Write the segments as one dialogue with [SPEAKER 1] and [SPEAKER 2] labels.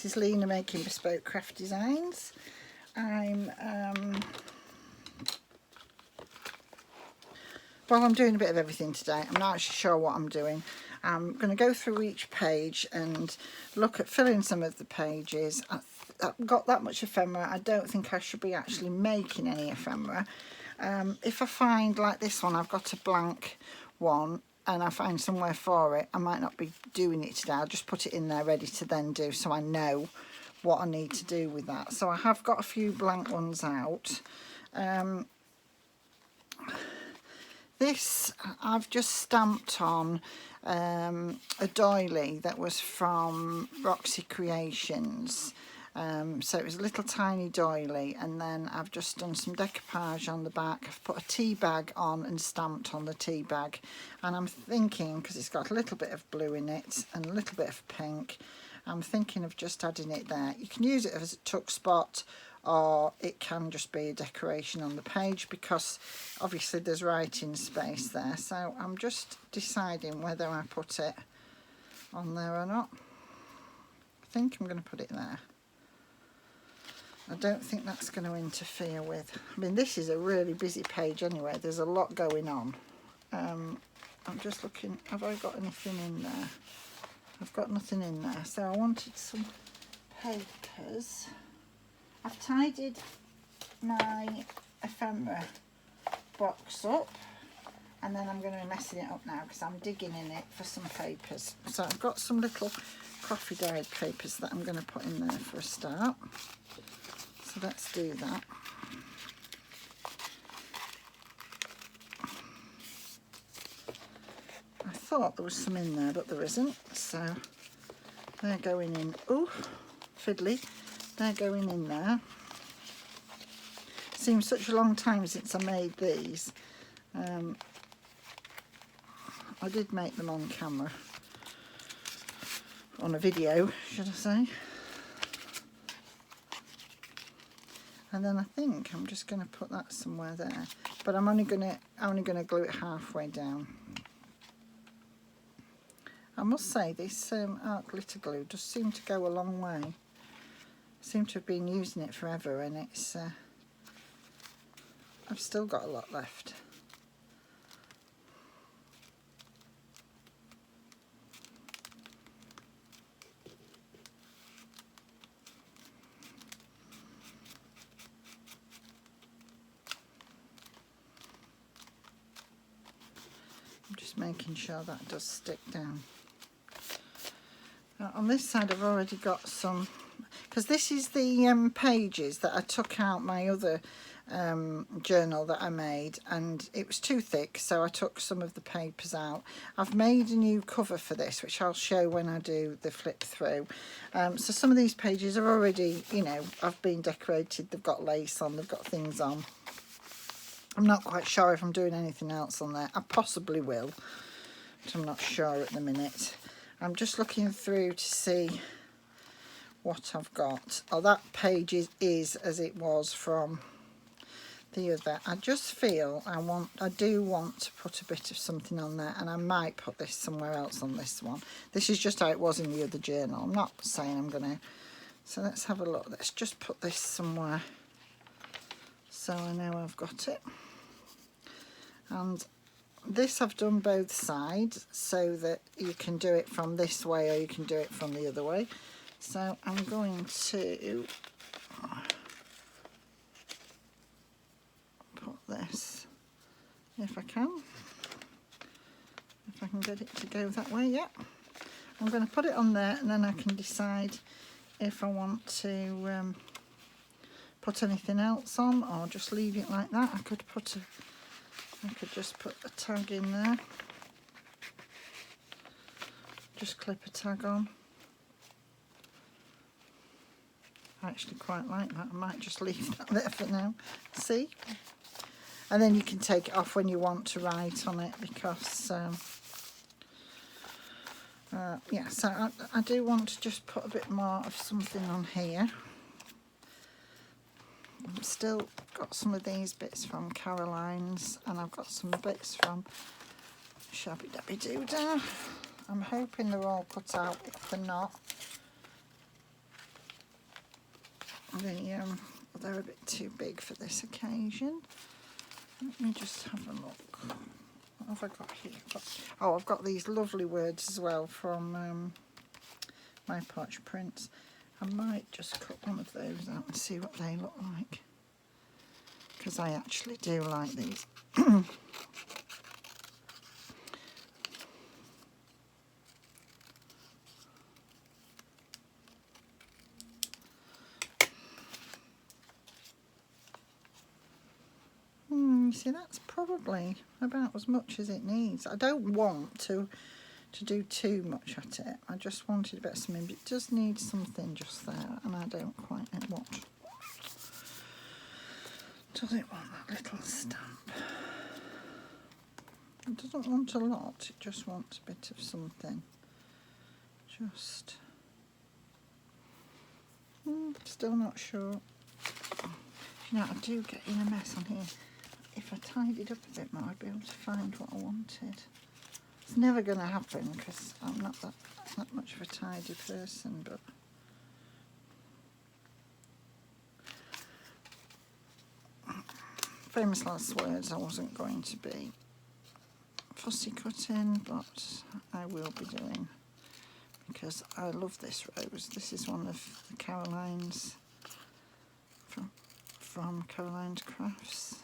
[SPEAKER 1] This is Lena making bespoke craft designs. I'm doing a bit of everything today. I'm not actually sure what I'm doing. I'm going to go through each page and look at filling some of the pages. I've got that much ephemera. I don't think I should be actually making any ephemera. If I find, like this one, I've got a blank one and I find somewhere for it, I might not be doing it today. I'll just put it in there ready to then do, so I know what I need to do with that. So I have got a few blank ones out. This I've just stamped on a doily that was from Roxy Creations. So it was a little tiny doily, and then I've just done some decoupage on the back. I've put a tea bag on and stamped on the tea bag, and I'm thinking, because it's got a little bit of blue in it and a little bit of pink, I'm thinking of just adding it there. You can use it as a tuck spot, or it can just be a decoration on the page, because obviously there's writing space there. So I'm just deciding whether I put it on there or not. I think I'm going to put it there. I don't think that's going to interfere with, I mean, this is a really busy page anyway. There's a lot going on. I'm just looking, have I got anything in there? I've got nothing in there. So I wanted some papers. I've tidied my ephemera box up, and then I'm going to be messing it up now because I'm digging in it for some papers. So I've got some little coffee dyed papers that I'm going to put in there for a start. So let's do that. I thought there was some in there, but there isn't. So they're going in. Oh, fiddly. They're going in there. Seems such a long time since I made these. I did make them on camera. On a video, should I say. And then I think I'm just going to put that somewhere there, but I'm only going to glue it halfway down. I must say this art glitter glue does seem to go a long way. I seem to have been using it forever, and it's I've still got a lot left. Just making sure that does stick down. Now, on this side I've already got some, because this is the pages that I took out my other journal that I made, and it was too thick, so I took some of the papers out. I've made a new cover for this, which I'll show when I do the flip through. So some of these pages are already, you know, I've been decorated, they've got lace on, they've got things on. I'm not quite sure if I'm doing anything else on there. I possibly will, but I'm not sure at the minute. I'm just looking through to see what I've got. Oh, that page is as it was from the other. I just feel I do want to put a bit of something on there, and I might put this somewhere else on this one. This is just how it was in the other journal. I'm not saying I'm going to. So let's have a look. Let's just put this somewhere, so I know I've got it. And this I've done both sides so that you can do it from this way or you can do it from the other way. So I'm going to put this, if I can get it to go that way. Yeah, I'm going to put it on there, and then I can decide if I want to put anything else on or just leave it like that. I could just put a tag in there, just clip a tag on. I actually quite like that. I might just leave that there for now. See? And then you can take it off when you want to write on it, because yeah, so I do want to just put a bit more of something on here. I've still got some of these bits from Caroline's, and I've got some bits from Shabby Dabby Doodah. I'm hoping they're all cut out. If they're not, they're a bit too big for this occasion. Let me just have a look. What have I got here? I've got these lovely words as well from my Potch prints. I might just cut one of those out and see what they look like, because I actually do like these. See, that's probably about as much as it needs. I don't want to do too much at it. I just wanted a bit of something, but it does need something just there, and I don't quite know what. Does it want that little stamp? It doesn't want a lot, it just wants a bit of something. Just still not sure. You know, I do get in a mess on here. If I tidied up a bit more, I'd be able to find what I wanted. It's never going to happen because I'm not that much of a tidy person, but famous last words, I wasn't going to be fussy cutting, but I will be doing, because I love this rose. This is one of the Caroline's from Caroline's Crafts.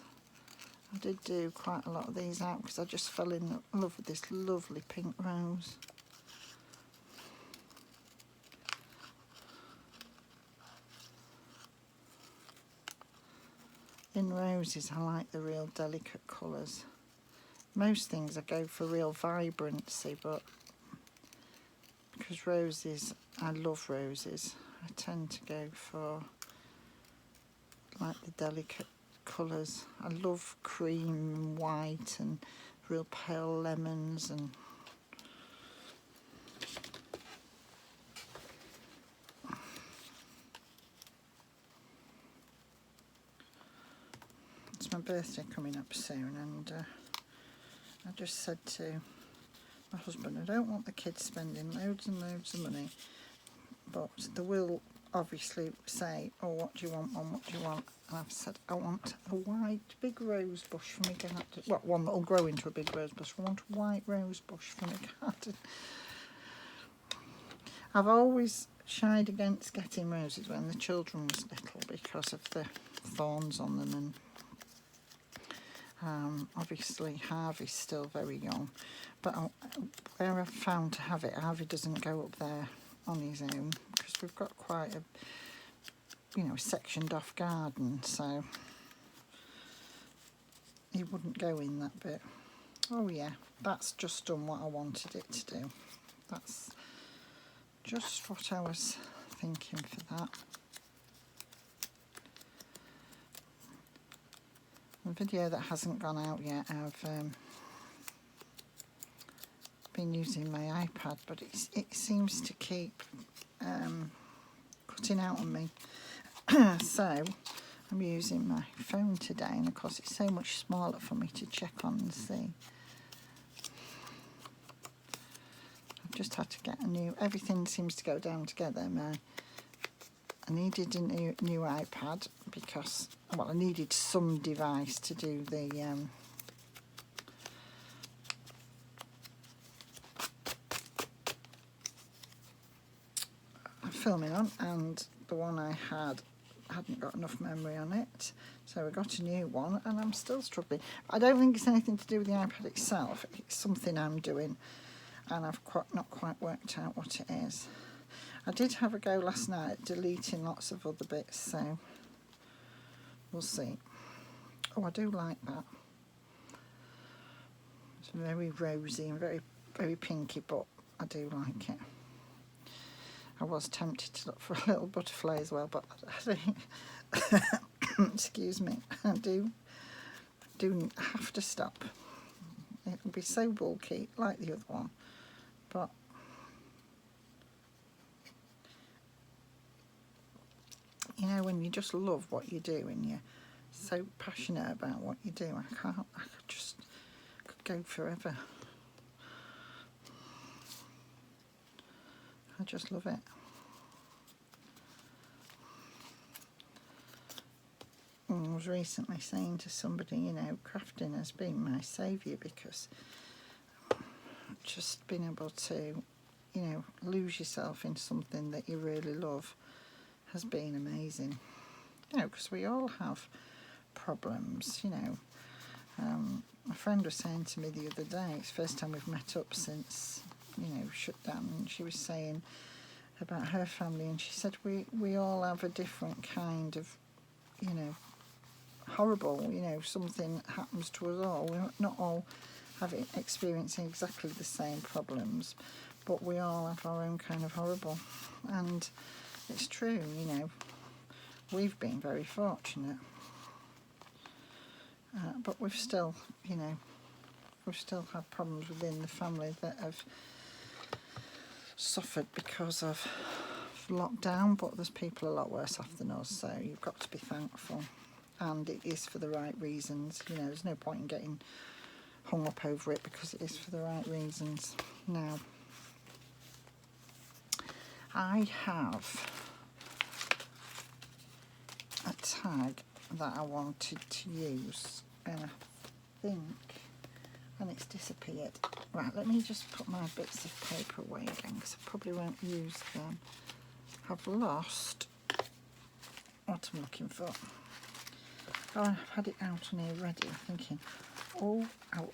[SPEAKER 1] I did do quite a lot of these out because I just fell in love with this lovely pink rose. In roses, I like the real delicate colours. Most things I go for real vibrancy, but because roses, I love roses, I tend to go for like the delicate colours. I love cream and white and real pale lemons, and it's my birthday coming up soon, and I just said to my husband, I don't want the kids spending loads and loads of money, but they will obviously say, oh, what do you want, Mum, what do you want? And I've said, I want a white big rose bush for my garden. Well, one that'll grow into a big rose bush. I want a white rose bush for my garden. I've always shied against getting roses when the children was little because of the thorns on them, and obviously Harvey's still very young, but where I've found to have it, Harvey doesn't go up there on his own because we've got quite a sectioned off garden, so he wouldn't go in that bit. Oh yeah, that's just done what I wanted it to do. That's just what I was thinking for that. The video that hasn't gone out yet, I've been using my iPad, but it seems to keep cutting out on me. So I'm using my phone today, and of course it's so much smaller for me to check on and see. I've just had to get a new, everything seems to go down together. I needed a new iPad because, well, I needed some device to do the filming on, and the one I hadn't got enough memory on it, so I got a new one, and I'm still struggling. I don't think it's anything to do with the iPad itself. It's something I'm doing, and I've not quite worked out what it is. I did have a go last night at deleting lots of other bits, so we'll see. Oh, I do like that. It's very rosy and very, very pinky, but I do like it. I was tempted to look for a little butterfly as well, but I think, excuse me, I do have to stop. It'll be so bulky like the other one, but you know, when you just love what you do and you're so passionate about what you do, I could go forever. I just love it. was recently saying to somebody, you know, crafting has been my saviour, because just being able to, you know, lose yourself in something that you really love has been amazing. You know, because we all have problems, you know. My friend was saying to me the other day, it's the first time we've met up since, you know, shut down, and she was saying about her family, and she said we all have a different kind of, you know, horrible, you know, something happens to us all. We're not all experiencing exactly the same problems, but we all have our own kind of horrible. And it's true, you know, we've been very fortunate, but we've still, you know, we've still had problems within the family that have suffered because of lockdown, but there's people a lot worse off than us, so you've got to be thankful, and it is for the right reasons. You know, there's no point in getting hung up over it, because it is for the right reasons. Now, I have a tag that I wanted to use, and I think, and it's disappeared. Right, let me just put my bits of paper away again, because I probably won't use them. I've lost what I'm looking for. Oh, I've had it out on here ready, thinking, oh,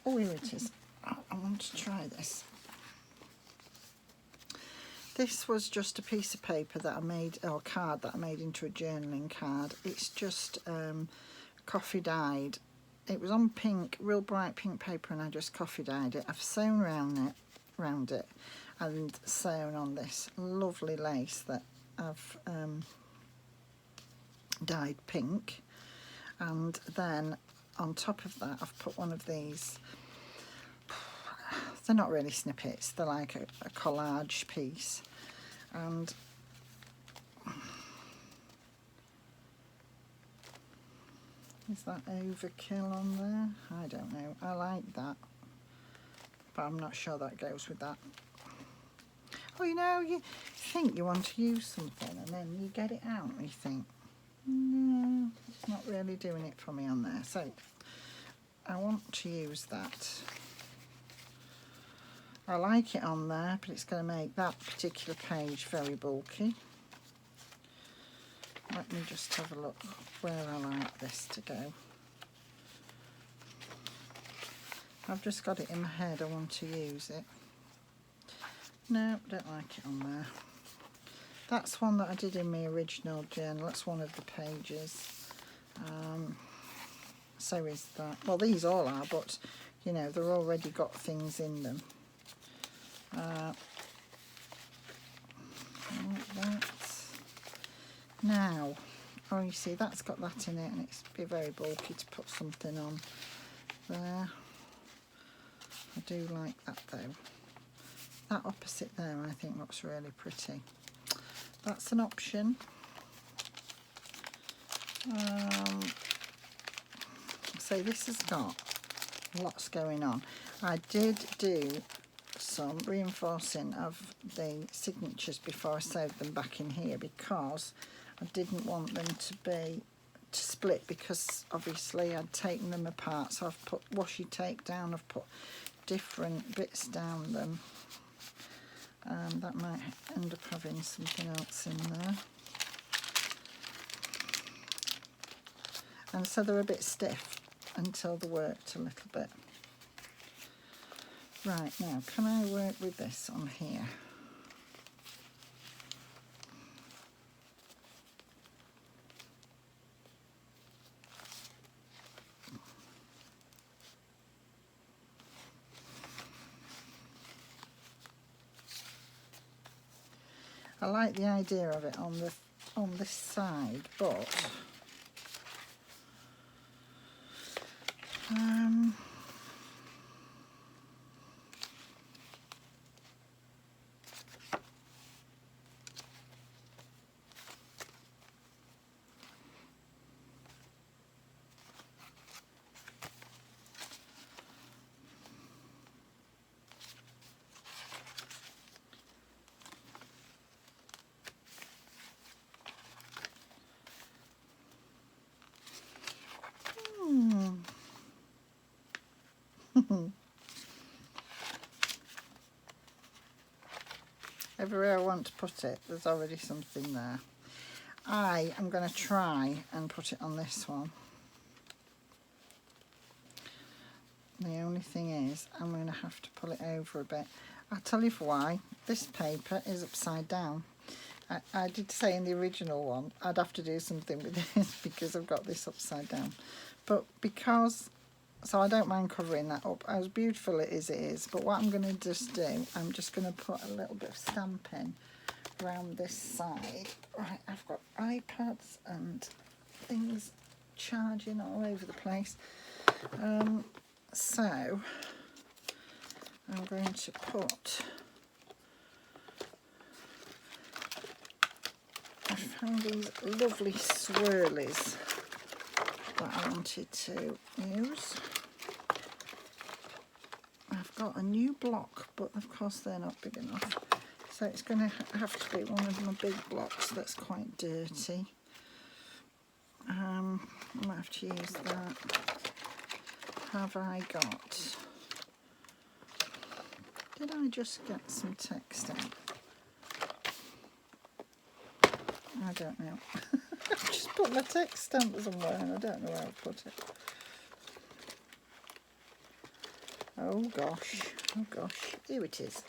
[SPEAKER 1] here it is. Oh, I want to try this. This was just a piece of paper that I made, or card that I made into a journaling card. It's just coffee dyed. It was on pink, real bright pink paper, and I just coffee dyed it. I've sewn round it and sewn on this lovely lace that I've dyed pink, and then on top of that I've put one of these, they're not really snippets, they're like a collage piece, and is that overkill on there? I don't know. I like that, but I'm not sure that goes with that. Oh, you know, you think you want to use something and then you get it out and you think, no, it's not really doing it for me on there. So I want to use that. I like it on there, but it's going to make that particular page very bulky. Let me just have a look where I like this to go. I've just got it in my head, I want to use it. No, don't like it on there. That's one that I did in my original journal. That's one of the pages. So is that. Well, these all are, but, you know, they're already got things in them. Like that. Now, oh, you see, that's got that in it, and it's be very bulky to put something on there. I do like that, though. That opposite there, I think, looks really pretty. That's an option. So this has got lots going on. I did do some reinforcing of the signatures before I sewed them back in here, because I didn't want them to split, because obviously I'd taken them apart. So I've put washi tape down, I've put different bits down them. That might end up having something else in there. And so they're a bit stiff until they're worked a little bit. Right, now, can I work with this on here? I like the idea of it on this side, but whichever way I want to put it, there's already something there. I am going to try and put it on this one. The only thing is, I'm going to have to pull it over a bit. I'll tell you why. This paper is upside down. I did say in the original one I'd have to do something with this because I've got this upside down. But because, so I don't mind covering that up. As beautiful it is. But what I'm going to just do, I'm just going to put a little bit of stamping around this side. Right, I've got iPads and things charging all over the place. So I'm going to put, I found these lovely swirlies that I wanted to use. I've got a new block, but of course they're not big enough. So it's going to have to be one of my big blocks that's quite dirty. I might have to use that. Have I got, did I just get some text out? I don't know. I've just put my text stamp somewhere and I don't know where I put it. Oh gosh, here it is.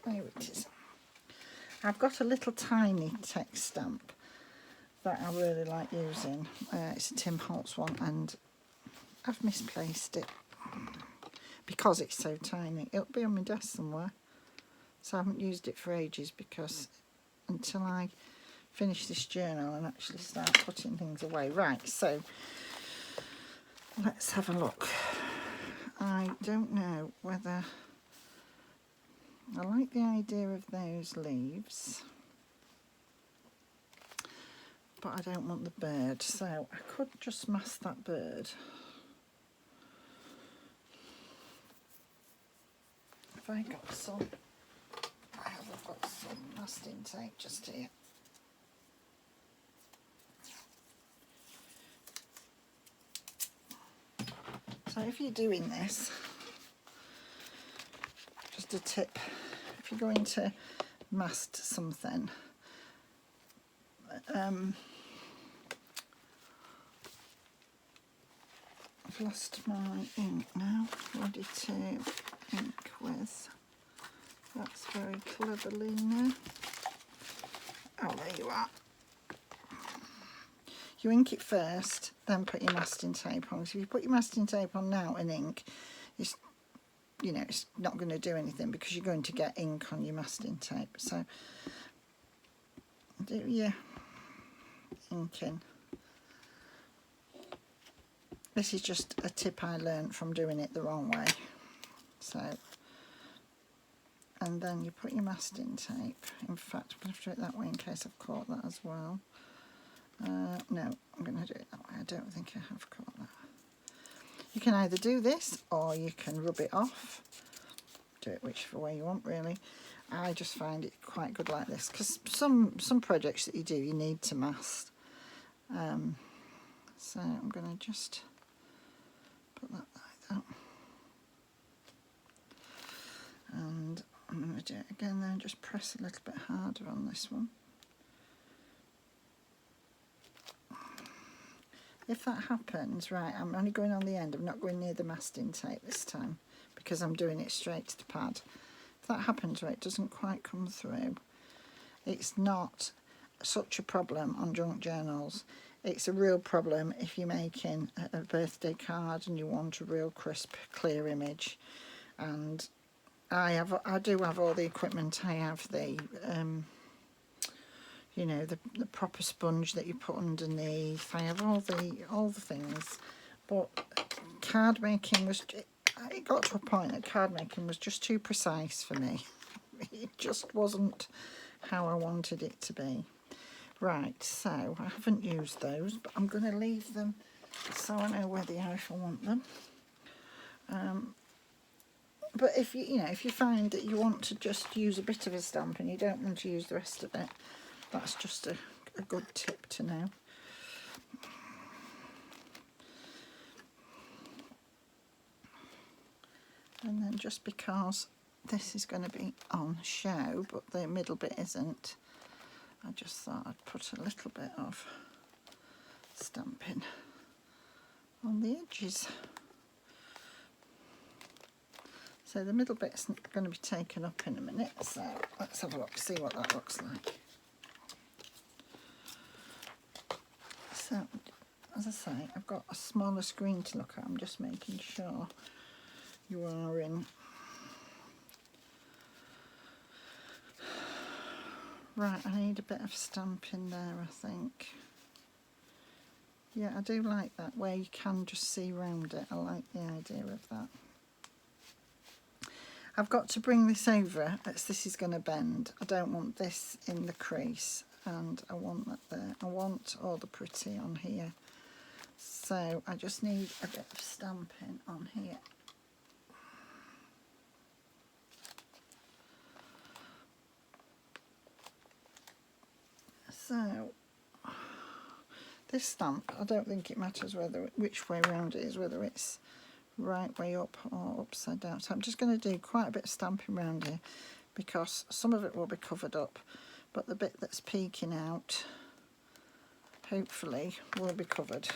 [SPEAKER 1] There it is. I've got a little tiny text stamp that I really like using. It's a Tim Holtz one and I've misplaced it because it's so tiny. It'll be on my desk somewhere. So I haven't used it for ages because until I finish this journal and actually start putting things away. Right, so let's have a look. I don't know whether I like the idea of those leaves, but I don't want the bird, so I could just mask that bird. Have I got some? I have got some masking tape just here. So if you're doing this, just a tip, if you're going to mask something, I've lost my ink now, ready to ink with. That's very cleverly now. Oh, there you are. You ink it first, then put your masking tape on. So if you put your masking tape on now and ink, it's, you know, it's not going to do anything because you're going to get ink on your masking tape. So do your inking. This is just a tip I learned from doing it the wrong way. So, and then you put your masking tape. In fact, I'm going to have to do it that way in case I've caught that as well. No, I'm going to do it that way. I don't think I have caught that. You can either do this or you can rub it off. Do it whichever way you want, really. I just find it quite good like this because some projects that you do, you need to mask. So I'm going to just put that like that. And I'm going to do it again then, just press a little bit harder on this one. If that happens, right, I'm only going on the end, I'm not going near the masking tape this time because I'm doing it straight to the pad. If that happens where it doesn't quite come through, it's not such a problem on junk journals. It's a real problem if you're making a birthday card and you want a real crisp, clear image. And I do have all the equipment. I have the you know, the proper sponge that you put underneath. I have all the things, but card making was, it got to a point that card making was just too precise for me. It just wasn't how I wanted it to be. Right, so I haven't used those, but I'm going to leave them so I know where they are if I want them. But if if you find that you want to just use a bit of a stamp and you don't want to use the rest of it, that's just a good tip to know. And then just because this is going to be on show, but the middle bit isn't. I just thought I'd put a little bit of stamping on the edges. So the middle bit's going to be taken up in a minute, so let's have a look, see what that looks like. So, as I say, I've got a smaller screen to look at. I'm just making sure you are in. Right, I need a bit of stamping there, I think. Yeah, I do like that, where you can just see round it. I like the idea of that. I've got to bring this over as this is going to bend. I don't want this in the crease, and I want that there. I want all the pretty on here. So I just need a bit of stamping on here. So this stamp, I don't think it matters which way round it is, whether it's right way up or upside down. So I'm just going to do quite a bit of stamping around here, because some of it will be covered up, but the bit that's peeking out hopefully will be covered.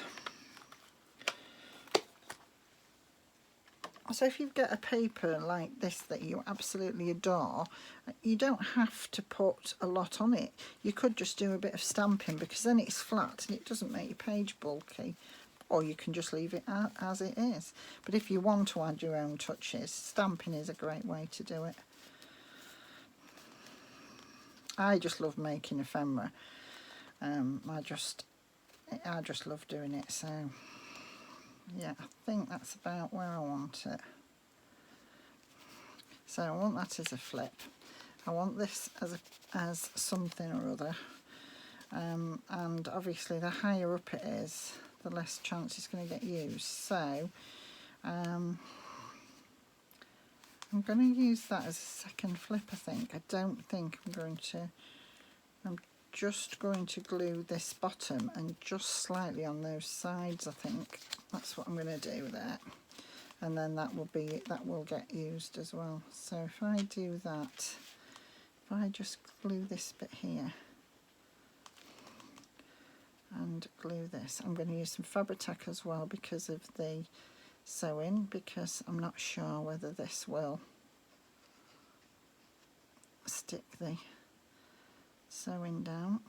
[SPEAKER 1] So if you get a paper like this that you absolutely adore, you don't have to put a lot on it. You could just do a bit of stamping, because then it's flat and it doesn't make your page bulky. Or you can just leave it as it is. But if you want to add your own touches, stamping is a great way to do it. I just love making ephemera. I just love doing it. So yeah, I think that's about where I want it. So I want that as a flip. I want this as something or other. And obviously the higher up it is, the less chance it's going to get used. So I'm going to use that as a second flip, I think. I don't think I'm just going to glue this bottom and just slightly on those sides, I think. That's what I'm going to do there. And then that will get used as well. So if I do that, if I just glue this bit here and glue this, I'm going to use some Fabri-Tac as well because of the sewing, because I'm not sure whether this will stick the sewing down.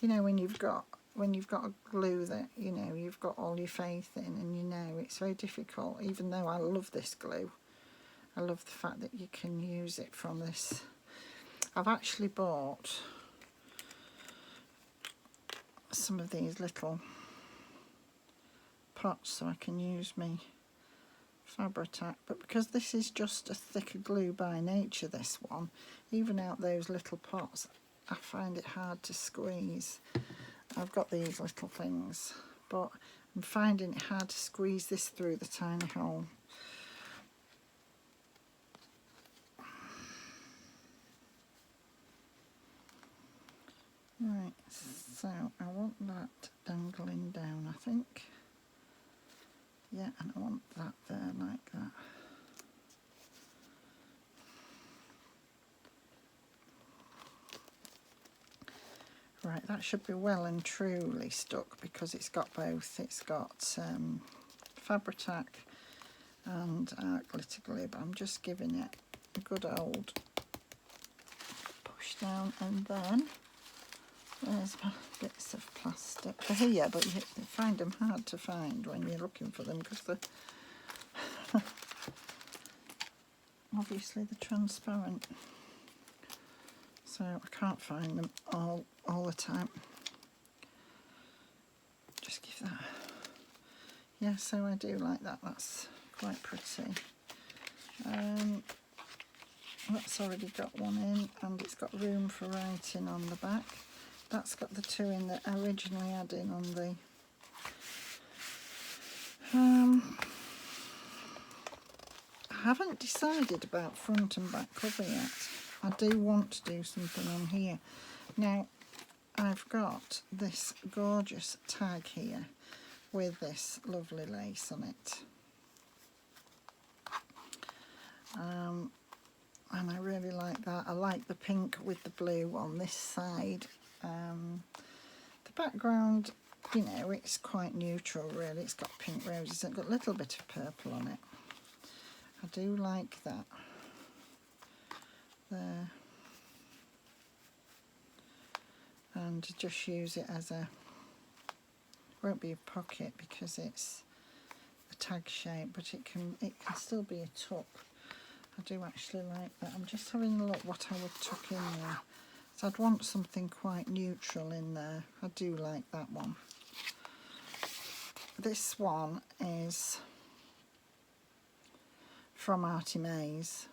[SPEAKER 1] You know, when you've got a glue that you've got all your faith in, and it's very difficult. Even though I love this glue, I love the fact that you can use it from this. I've actually bought some of these little pots so I can use my Fabri-Tac, but because this is just a thicker glue by nature, this one, even out those little pots, I find it hard to squeeze. I've got these little things, but I'm finding it hard to squeeze this through the tiny hole. Right, so I want that dangling down, I think. Yeah, and I want that there like that. Right, that should be well and truly stuck, because it's got both. It's got Fabri-Tac and glitter glue, but I'm just giving it a good old push down, and then there's bits of plastic. They're here, but you find them hard to find when you're looking for them, because they're obviously they're transparent. So I can't find them all the time. Just give that. Yeah, so I do like that. That's quite pretty. That's already got one in, and it's got room for writing on the back. That's got the two in that I originally had in on the I haven't decided about front and back cover yet. I do want to do something on here. Now, I've got this gorgeous tag here with this lovely lace on it. and I really like that. I like the pink with the blue on this side. The background, you know, it's quite neutral really. It's got pink roses and got a little bit of purple on it. I do like that there. And just use it as a, won't be a pocket because it's a tag shape, but it can still be a tuck. I do actually like that. I'm just having a look what I would tuck in there. So I'd want something quite neutral in there. I do like that one. This one is from Artie Mays,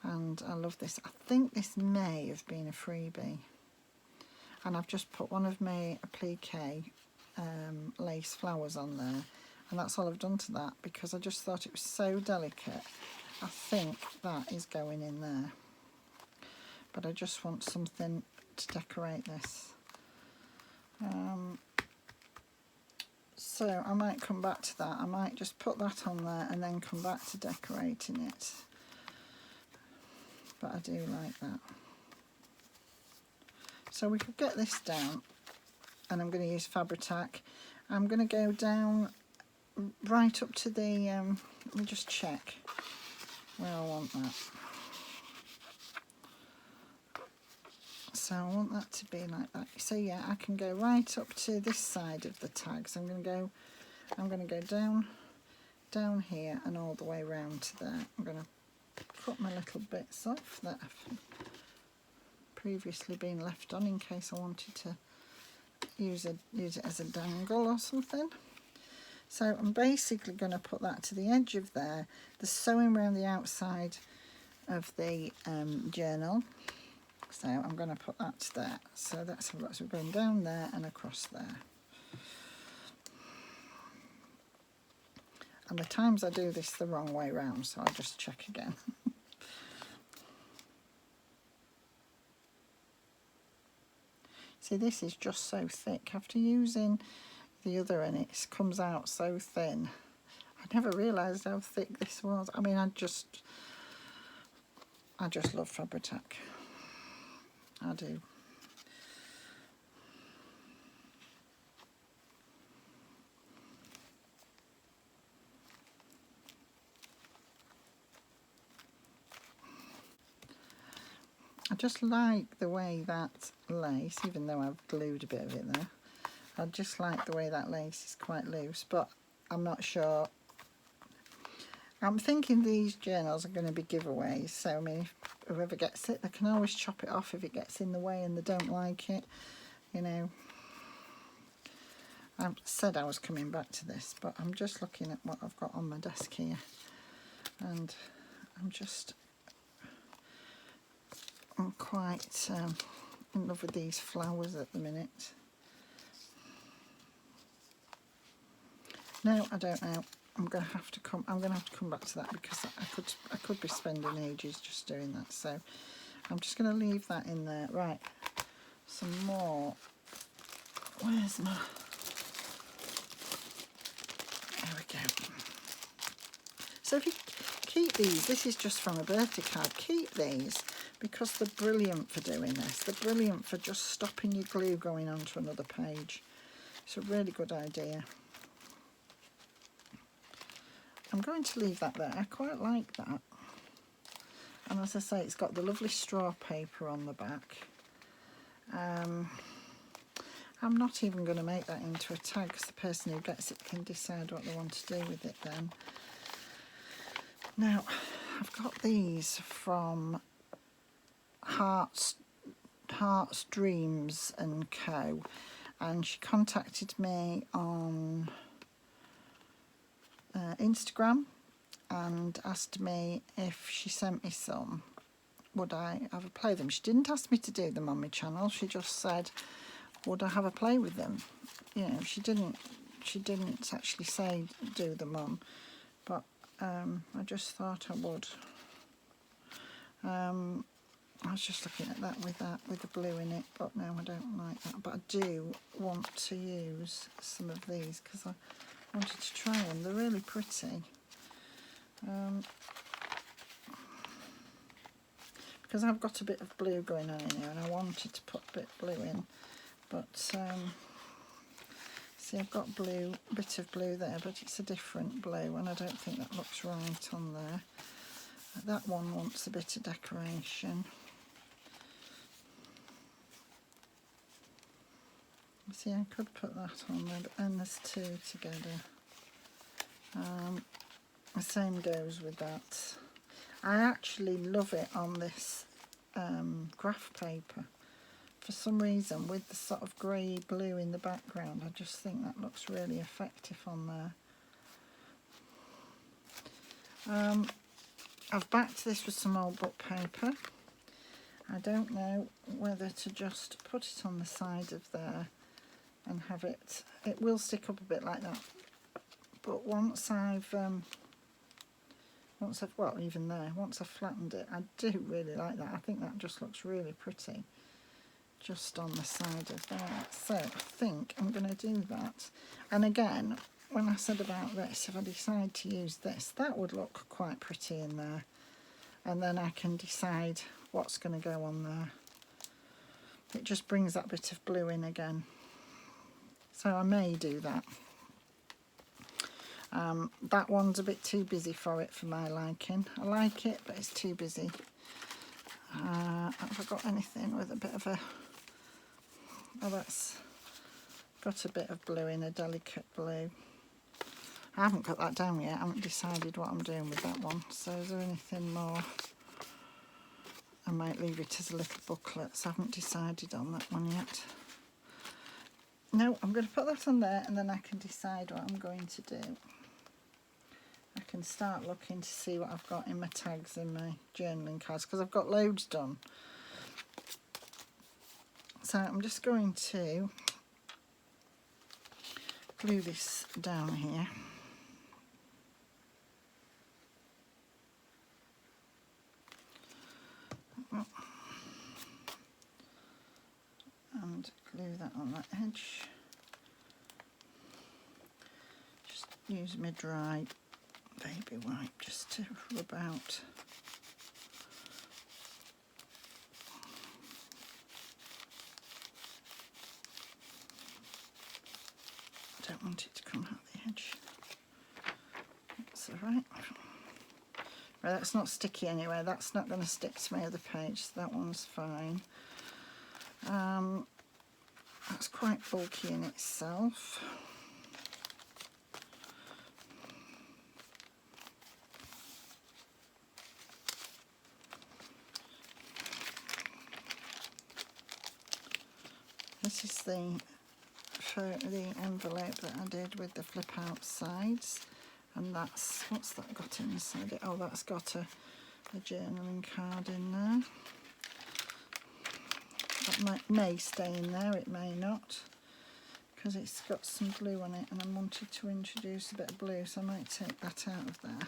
[SPEAKER 1] and I love this. I think this may have been a freebie. And I've just put one of my applique lace flowers on there, and that's all I've done to that because I just thought it was so delicate. I think that is going in there, but I just want something to decorate this. So I might come back to that. I might just put that on there and then come back to decorating it, but I do like that. So we could get this down, and I'm going to use Fabri-Tac. I'm going to go down right up to the, let me just check where I want that. So I want that to be like that. So yeah, I can go right up to this side of the tags. I'm going to go down here and all the way around to there. I'm going to cut my little bits off that have previously been left on in case I wanted to use it as a dangle or something. So I'm basically going to put that to the edge of there. The sewing around the outside of the journal. So I'm going to put that to there. So that's what's going down there and across there. And the times I do this the wrong way round, so I'll just check again. See, this is just so thick. After using the other, and it comes out so thin. I never realised how thick this was. I mean, I just love Fabri-Tac. I do. I just like the way that lace, even though I've glued a bit of it there, I just like the way that lace is quite loose, but I'm not sure. I'm thinking these journals are going to be giveaways, so I mean, if whoever gets it, they can always chop it off if it gets in the way and they don't like it, you know. I said I was coming back to this, but I'm just looking at what I've got on my desk here, and I'm quite in love with these flowers at the minute. No, I don't know. I'm gonna have to come back to that because I could be spending ages just doing that. So I'm just gonna leave that in there. Right, some more. Where's my? There we go. So if you keep these, this is just from a birthday card. Keep these because they're brilliant for doing this. They're brilliant for just stopping your glue going onto another page. It's a really good idea. I'm going to leave that there. I quite like that. And as I say, it's got the lovely straw paper on the back. I'm not even going to make that into a tag because the person who gets it can decide what they want to do with it then. Now, I've got these from Hearts Dreams and Co. And she contacted me on Instagram and asked me if she sent me some, would I have a play with them. She didn't ask me to do them on my channel. She just said, would I have a play with them? You know, she didn't actually say do them on, but I just thought I would. I was just looking at that with the blue in it, but no, I don't like that. But I do want to use some of these because I wanted to try them. They're really pretty. because I've got a bit of blue going on in here, and I wanted to put a bit of blue in, but see, I've got blue, a bit of blue there, but it's a different blue, and I don't think that looks right on there. That one wants a bit of decoration. See, I could put that on there, but then there's two together. The same goes with that. I actually love it on this graph paper. For some reason, with the sort of grey blue in the background, I just think that looks really effective on there. I've backed this with some old book paper. I don't know whether to just put it on the side of there and have it, it will stick up a bit like that, but once I've well, even there, once I've flattened it, I do really like that. I think that just looks really pretty just on the side of that. So I think I'm going to do that. And again, when I said about this, if I decide to use this, that would look quite pretty in there, and then I can decide what's going to go on there. It just brings that bit of blue in again. So I may do that. That one's a bit too busy for it for my liking. I like it, but it's too busy. Have I got anything with a bit of a... Oh, that's got a bit of blue in, a delicate blue. I haven't got that down yet. I haven't decided what I'm doing with that one. So is there anything more? I might leave it as a little booklet. So I haven't decided on that one yet. No, I'm going to put that on there, and then I can decide what I'm going to do. I can start looking to see what I've got in my tags and my journaling cards, because I've got loads done. So I'm just going to glue this down here. And glue that on that edge. Just use my dry baby wipe just to rub out. I don't want it to come out the edge. That's all right. Right, that's not sticky anyway. That's not going to stick to my other page, so that one's fine. That's quite bulky in itself. This is the envelope that I did with the flip out sides, and that's, what's that got inside it? Oh, that's got a journaling card in there. That may stay in there, it may not, because it's got some blue on it, and I wanted to introduce a bit of blue, so I might take that out of there.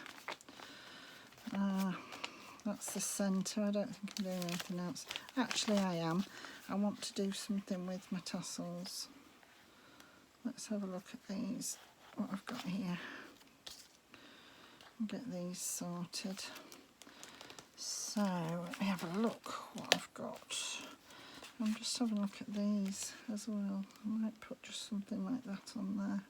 [SPEAKER 1] That's the centre. I don't think I'm doing anything else. Actually, I am. I want to do something with my tassels. Let's have a look at these, what I've got here, and get these sorted. So let me have a look what I've got. I'm just having a look at these as well. I might put just something like that on there.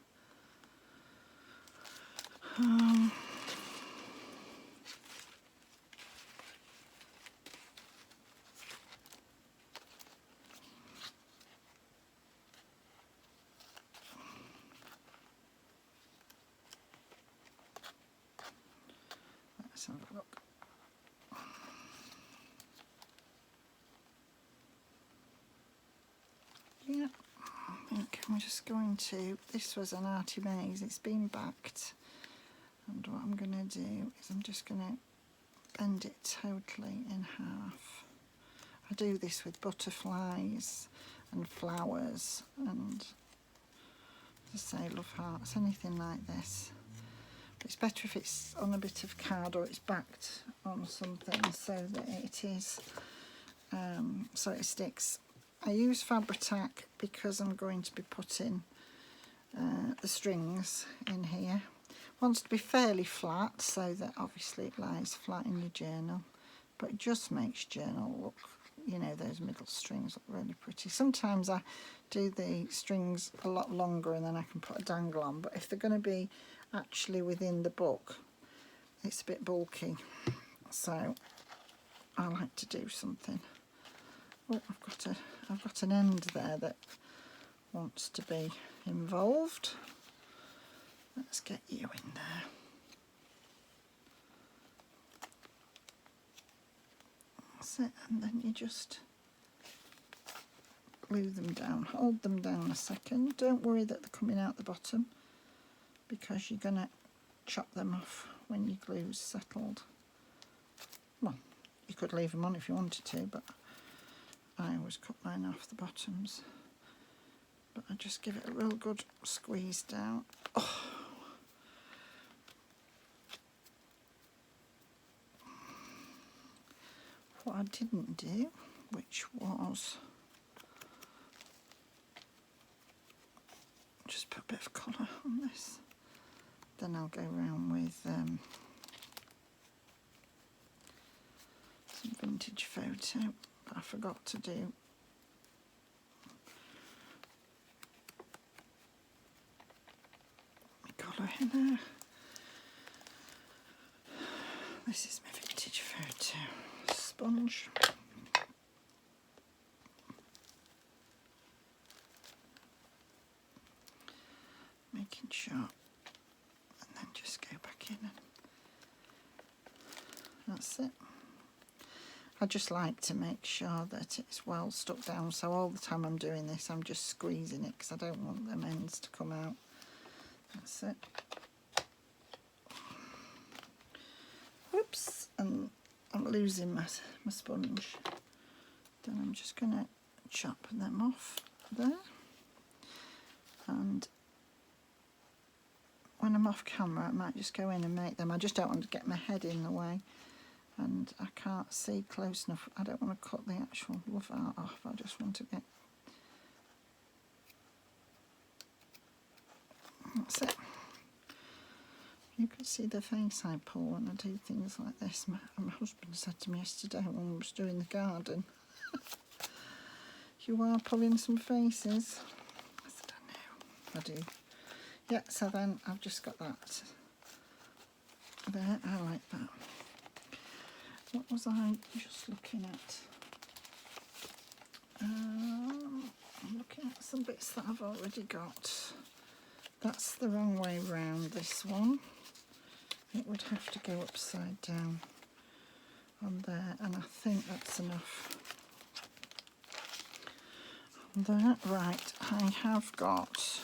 [SPEAKER 1] Let's have a look. Yeah, I think I'm just going to, this was an Arty Maze, it's been backed, and what I'm going to do is I'm just going to bend it totally in half. I do this with butterflies and flowers and, as I say, love hearts, anything like this. But it's better if it's on a bit of card or it's backed on something so that it is, so it sticks. I use Fabri-Tac because I'm going to be putting the strings in here. Wants to be fairly flat so that obviously it lies flat in your journal. but it just makes journal look, you know, those middle strings look really pretty. Sometimes I do the strings a lot longer and then I can put a dangle on, but if they're going to be actually within the book, it's a bit bulky, so I like to do something. Oh, I've got an end there that wants to be involved. Let's get you in there. That's it, and then you just glue them down. Hold them down a second. Don't worry that they're coming out the bottom, because you're going to chop them off when your glue's settled. Well, you could leave them on if you wanted to, but I always cut mine off the bottoms. But I just give it a real good squeeze down. Oh. What I didn't do, which was just put a bit of colour on this. Then I'll go around with some vintage photo, but I forgot to do. My colour in there. This is my vintage photo sponge. Making sure, and then just go back in, and that's it. I just like to make sure that it's well stuck down, so all the time I'm doing this I'm just squeezing it because I don't want them ends to come out. That's it. Whoops, and I'm losing my sponge. Then I'm just going to chop them off there, and when I'm off camera I might just go in and make them. I just don't want to get my head in the way, and I can't see close enough. I don't want to cut the actual love art off, I just want to get... That's it. You can see the face I pull when I do things like this. My husband said to me yesterday when we was doing the garden, you are pulling some faces. I said, I know, I do. Yeah, so then I've just got that there. I like that. What was I just looking at? I'm looking at some bits that I've already got. That's the wrong way round, this one. It would have to go upside down on there, and I think that's enough on there. Right, I have got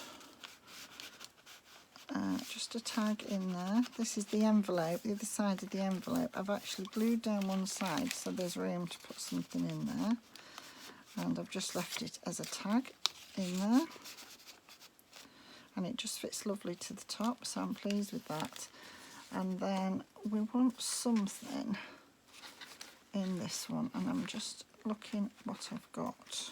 [SPEAKER 1] just a tag in there. This is the envelope, the other side of the envelope. I've actually glued down one side so there's room to put something in there, and I've just left it as a tag in there, and it just fits lovely to the top, so I'm pleased with that. And then we want something in this one, and I'm just looking what I've got.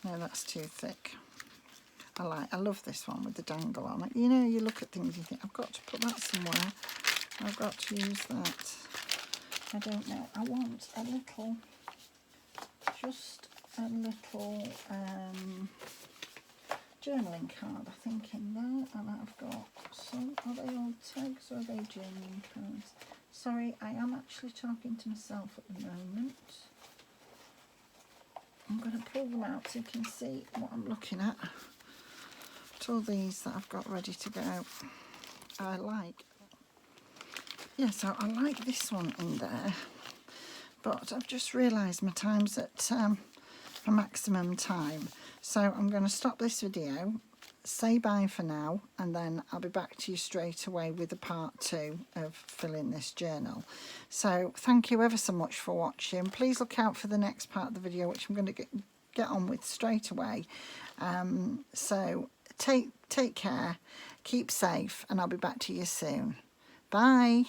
[SPEAKER 1] No, that's too thick. I love this one with the dangle on it. You know, you look at things, you think, I've got to put that somewhere. I've got to use that. I don't know. I want a little, just a little journaling card, I think, in there. And I've got some, are they old tags or are they journaling cards? Sorry, I am actually talking to myself at the moment. I'm going to pull them out so you can see what I'm looking at. It's all these that I've got ready to go. I like. Yeah, so I like this one in there, but I've just realised my time's at a maximum time. So I'm going to stop this video, say bye for now, and then I'll be back to you straight away with the part 2 of filling this journal. So thank you ever so much for watching. Please look out for the next part of the video, which I'm going to get on with straight away. So take care, keep safe, and I'll be back to you soon. Bye.